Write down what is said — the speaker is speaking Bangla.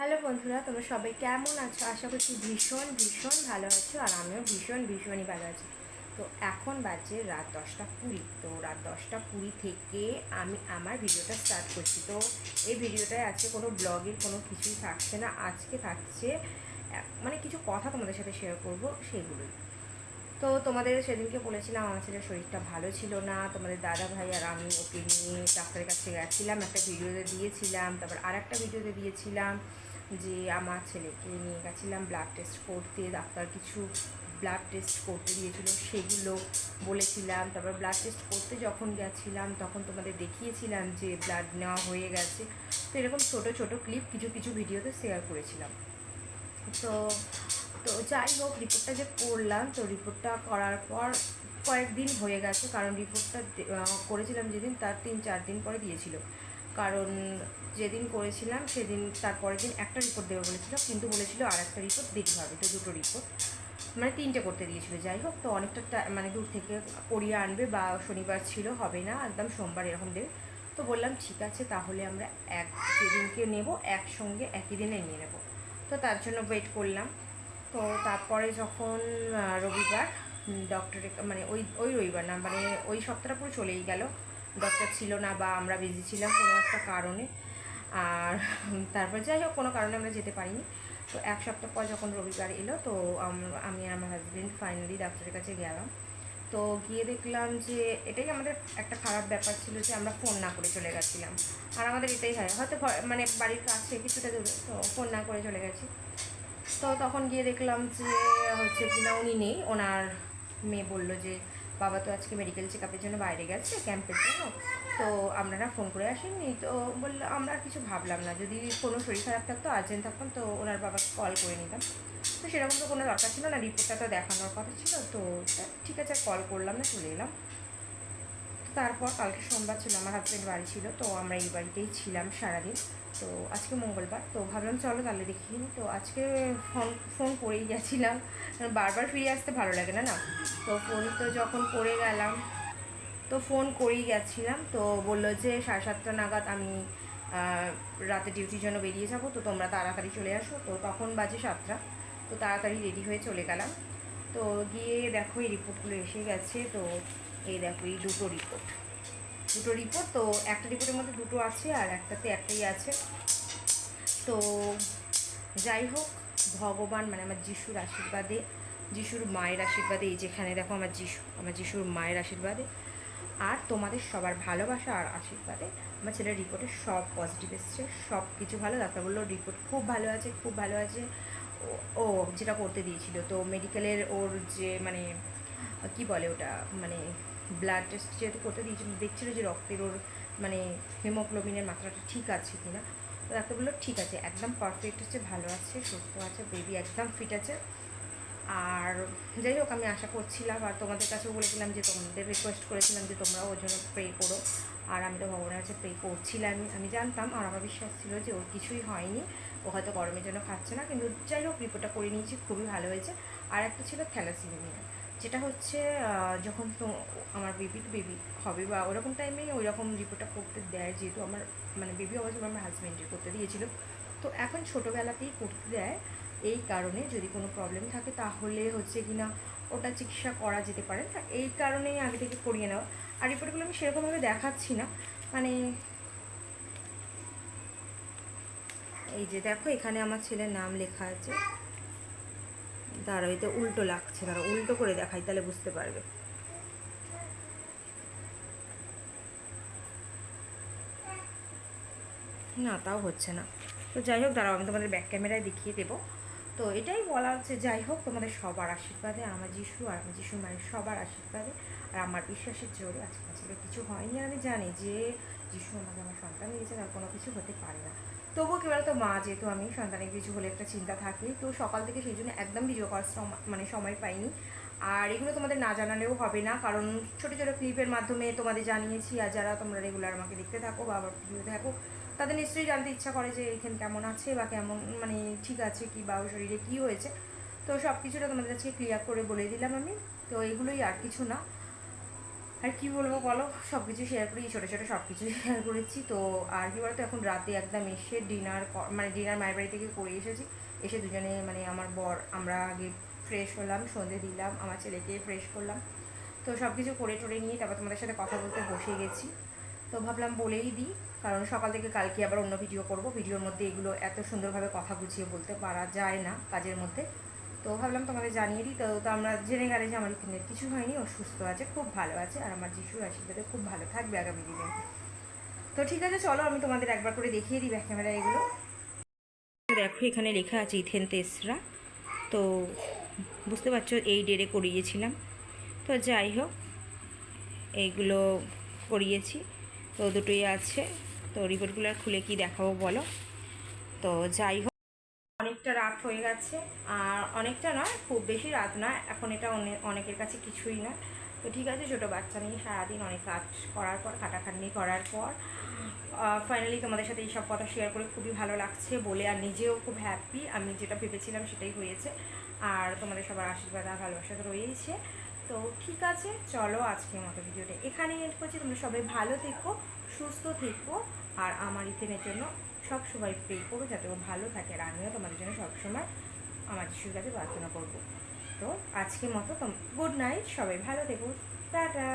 হ্যালো বন্ধুরা, তোমরা সবাই কেমন আছো? আশা করছি ভীষণ ভীষণ ভালো আছো, আর আমিও ভীষণই ভালো আছি। তো এখন বাজে রাত 10টা 20। তো রাত 10টা 20 থেকে আমি আমার ভিডিওটা স্টার্ট করছি। তো এই ভিডিওটায় আজকে কোনো ব্লগের কোনো কিছুই থাকছে না। আজকে থাকছে মানে কিছু কথা তোমাদের সাথে শেয়ার করবো, সেগুলোই। তো তোমাদের সেদিনকে বলেছিলাম আমার ছেলের শরীরটা ভালো ছিল না, তোমাদের দাদা ভাই আর আমি ওকে নিয়ে ডাক্তারের কাছে গেছিলাম, একটা ভিডিওতে দিয়েছিলাম, তারপর আর একটা ভিডিওতে দিয়েছিলাম যে আমার ছেলেকে নিয়ে গেছিলাম ব্লাড টেস্ট করতে। ডাক্তার কিছু ব্লাড টেস্ট করতে দিয়েছিল, সেগুলো বলেছিলাম। তারপর ব্লাড টেস্ট করতে যখন গেছিলাম তখন তোমাদের দেখিয়েছিলাম যে ব্লাড নেওয়া হয়ে গেছে। তো এরকম ছোট ছোট ক্লিপ কিছু কিছু ভিডিওতে শেয়ার করেছিলাম। তো তো যাই হোক, রিপোর্টটা যে করলাম, তো রিপোর্টটা করার পর কয়েকদিন হয়ে গেছে, কারণ রিপোর্টটা করেছিলাম যেদিন তার 3-4 দিন পরে দিয়েছিল। কারণ যেদিন করেছিলাম সেদিন তারপরের দিন একটা রিপোর্ট দেবে বলেছিল, কিন্তু বলেছিল আর একটা রিপোর্ট দিতে হবে। তো দুটো রিপোর্ট মানে 3টে করতে দিয়েছিল। যাই হোক, তো অনেকটা মানে দূর থেকে করিয়ে আনবে, বা শনিবার ছিল, হবে না, একদম সোমবার এরকম দেবে। তো বললাম ঠিক আছে, তাহলে আমরা যেদিনকে নেব একসঙ্গে একই দিনে নিয়ে নেব। তো তার জন্য ওয়েট করলাম। তো তারপরে যখন রবিবার ডক্টরে, মানে ওই ওই রবিবার না, মানে ওই সপ্তাহটা পুরো চলেই গেল, ডক্টর ছিল না বা আমরা বিজি ছিলাম কোনো একটা কারণে। আর তারপর যাই হোক, কোনো কারণে আমরা যেতে পারিনি। তো এক সপ্তাহ পর যখন রবিবার এলো, তো আমি আর আমার হাজব্যান্ড ফাইনালি ডাক্তারের কাছে গেলাম। তো গিয়ে দেখলাম যে এটাই আমাদের একটা খারাপ ব্যাপার ছিল, যে আমরা ফোন না করে চলে গেছিলাম। আর আমাদের এটাই হয়, হয়তো মানে বাড়ির কাছে কিছুটা দূরে, তো ফোন না করে চলে গেছি। তো তখন গিয়ে দেখলাম যে হচ্ছে কিনা উনি নেই। ওনার মেয়ে বললো যে বাবা তো আজকে মেডিকেল চেক আপের জন্য বাইরে গেছে, ক্যাম্পের জন্য, তো আপনারা ফোন করে আসেননি। তো বললো, আমরা আর কিছু ভাবলাম না, যদি কোনো শরীর খারাপ থাকতো, আর্জেন্ট থাকতাম, তো ওনার বাবাকে কল করে নিতাম। তো সেরকম তো কোনো দরকার ছিল না, রিপোর্টটা তো দেখানোর কথা ছিল। তো ঠিক আছে, কল করলাম না, চলে এলাম। তারপর কালকে সোমবার ছিল, আমার হাজব্যান্ড বাড়ি ছিল, তো আমরা এই বাড়িতেই ছিলাম সারাদিন। তো আজকে মঙ্গলবার, তো ভাবলাম চলো তাহলে দেখি। তো আজকে ফোন ফোন করেই গেছিলাম, বারবার ফিরে আসতে ভালো লাগে না না। তো ফোন তো যখন করে গেলাম, তো ফোন করেই গেছিলাম। তো বললো যে 7:30 নাগাদ আমি রাতে ডিউটির জন্য বেরিয়ে যাবো, তো তোমরা তাড়াতাড়ি চলে আসো। তো তখন বাজে 7টা। তো তাড়াতাড়ি রেডি হয়ে চলে গেলাম। তো গিয়ে দেখো এই রিপোর্টগুলো এসে গেছে। তো এই দেখো, এই দুটো রিপোর্ট। তো একটা রিপোর্টের মধ্যে দুটো আছে, আর একটাতে একটাই আছে। তো যাই হোক, ভগবান মানে আমার যিশুর আশীর্বাদে, যিশুর মায়ের আশীর্বাদে, এই যেখানে দেখো আমার যিশুর মায়ের আশীর্বাদে, আর তোমাদের সবার ভালোবাসা আর আশীর্বাদে আমার ছেলের রিপোর্টে সব পজিটিভ এসছে, সব কিছু ভালো। ডাক্তার বললো রিপোর্ট খুব ভালো আছে, খুব ভালো আছে। ও যেটা করতে দিয়েছিল, তো মেডিকেলের ওর যে মানে কী বলে ওটা, মানে ব্লাড টেস্ট যেহেতু করতে দিয়েছিল, দেখছিল যে রক্তের ওর মানে হিমোগ্লোবিনের মাত্রাটা ঠিক আছে কি না। তো ডাক্তার বললো ঠিক আছে, একদম পারফেক্ট আছে, ভালো আছে, সুস্থ আছে, বেবি একদম ফিট আছে। আর যাই হোক, আমি আশা করছিলাম, আর তোমাদের কাছেও বলেছিলাম যে তোমাদের রিকোয়েস্ট করেছিলাম যে তোমরাও ওর জন্য প্রে করো। আর আমি তো ভগবানের কাছে প্রে করছিলাম, আমি জানতাম, আর আমার বিশ্বাস ছিল যে ওর কিছুই হয়নি, ও হয়তো গরমের জন্য খাচ্ছে না। কিন্তু যাই হোক, রিপোর্টটা করে নিয়েছি, খুবই ভালো হয়েছে। আর একটা ছিল থ্যালাসিমিয়া, যেটা হচ্ছে যখন তো আমার বেবি হবে বা ওরকম টাইমেই ওই রকম রিপোর্টটা করতে দেয়, যেহেতু আমার মানে বেবি অবশ্যই আমার হাজব্যান্ডের করতে দিয়েছিল। তো এখন ছোটোবেলাতেই করতে দেয়, এই কারণে যদি কোনো প্রবলেম থাকে তাহলে হচ্ছে কিনা ওটা চিকিৎসা করা যেতে পারে। তা এই কারণেই আগে থেকে করিয়ে নেওয়া। আর রিপোর্টগুলো আমি সেরকমভাবে দেখাচ্ছি না, মানে এই যে দেখো, এখানে আমার ছেলের নাম লেখা আছে। দাঁড়াও, এতে উল্টো লাগছে, দাঁড়াও উল্টো করে দেখাই, তাহলে বুঝতে পারবে। না, তাও হচ্ছে না। তো যাই হোক, দাঁড়াও আমি তোমাদের ব্যাক ক্যামেরায় দেখিয়ে দেবো। তো এটাই বলা হচ্ছে, যাই হোক, তোমাদের সবার আশীর্বাদে, আমার যিশু আর আমার যিশুর মায়ের সবার আশীর্বাদে আর আমার বিশ্বাসের জোরে আজকে ছিল কিছু হয়নি। আর আমি জানি যে যিশু আমাকে আমার সন্তান দিয়েছে, তার কোনো কিছু হতে পারে না। তবুও কী বলতো, মা যেহেতু, আমি সন্তানের কিছু হলে একটা চিন্তা থাকেই। তো সকাল থেকে সেই জন্য একদম ভিডিও করার মানে সময় পাইনি। আর এগুলো তোমাদের না জানালেও হবে না, কারণ ছোটো ছোটো ক্লিপের মাধ্যমে তোমাদের জানিয়েছি। আর যারা তোমরা রেগুলার আমাকে দেখতে থাকো বা আবার ভিডিও থাকো, তাদের নিশ্চয়ই জানতে ইচ্ছা করে যে এখানে কেমন আছে বা কেমন মানে ঠিক আছে কি, বা শরীরে কী হয়েছে। তো সব কিছুটা তোমাদের কাছে ক্লিয়ার করে বলে দিলাম আমি। তো এগুলোই, আর কিছু না। আর কি বলবো বলো, সব কিছু শেয়ার করি, ছোটো ছোটো সব কিছু শেয়ার করেছি। তো আর কি বলতো, এখন রাতে একদম এসে ডিনার, মানে ডিনার মায়ের বাড়ি থেকে করে এসেছি। এসে দুজনে মানে আমার বর আমরা আগে ফ্রেশ হলাম, সন্ধে দিলাম, আমার ছেলেকে ফ্রেশ করলাম। তো সব কিছু করে টোরে নিয়ে তারপর তোমাদের সাথে কথা বলতে বসে গেছি। তো ভাবলাম বলেই দিই, কারণ সকাল থেকে কালকে আবার অন্য ভিডিও করব, ভিডিওর মধ্যে এগুলো এত সুন্দরভাবে কথা গুছিয়ে বলতে পারা যায় না কাজের মধ্যে। তো ভাবলাম তোমাদের জানিয়ে দিই। তো আমরা জেনে গেলে যে আমার ইতিনের কিছু হয়নি, ও সুস্থ আছে, খুব ভালো আছে, আর আমার যিশুর আশীর্বাদে খুব ভালো থাকবে আগামী দিনে। তো ঠিক আছে, চলো আমি তোমাদের একবার করে দেখিয়ে দিই ব্যাক ক্যামেরা এগুলো। দেখো এখানে লেখা আছে ইথেন তেসরা। তো বুঝতে পারছো এই ডেরে করিয়েছিলাম। তো যাই হোক, এইগুলো করিয়েছি, তো দুটোই আছে। তো রিপোর্টগুলো আর খুলে কি দেখাবো বলো। তো যাই হোক, অনেকটা রাত হয়ে গেছে, আর অনেকটা নয়, খুব বেশি রাত নয়, এখন এটা অনেকের কাছে কিছুই না। তো ঠিক আছে, ছোটো বাচ্চা নিয়ে সারাদিন অনেক কাজ করার পর, খাটাখাটনি করার পর ফাইনালি তোমাদের সাথে এইসব কথা শেয়ার করে খুবই ভালো লাগছে বলে, আর নিজেও খুব হ্যাপি, আমি যেটা ভেবেছিলাম সেটাই হয়েছে। আর তোমাদের সবার আশীর্বাদ আর ভালোবাসা তো রয়েইছে। তো ঠিক আছে, চলো আজকের মতো ভিডিওটা এখানেই এন্ড করছি। তোমরা সবাই ভালো থেকো, সুস্থ থেকো, আর আমার ইথেনের জন্য সব সময় প্রে করো যাতে ও ভালো থাকে, আর আমিও তোমাদের জন্য সবসময় আমার যিশুর কাছে প্রার্থনা করবো। তো আজকের মতো গুড নাইট, সবাই ভালো থেকো, টাটা।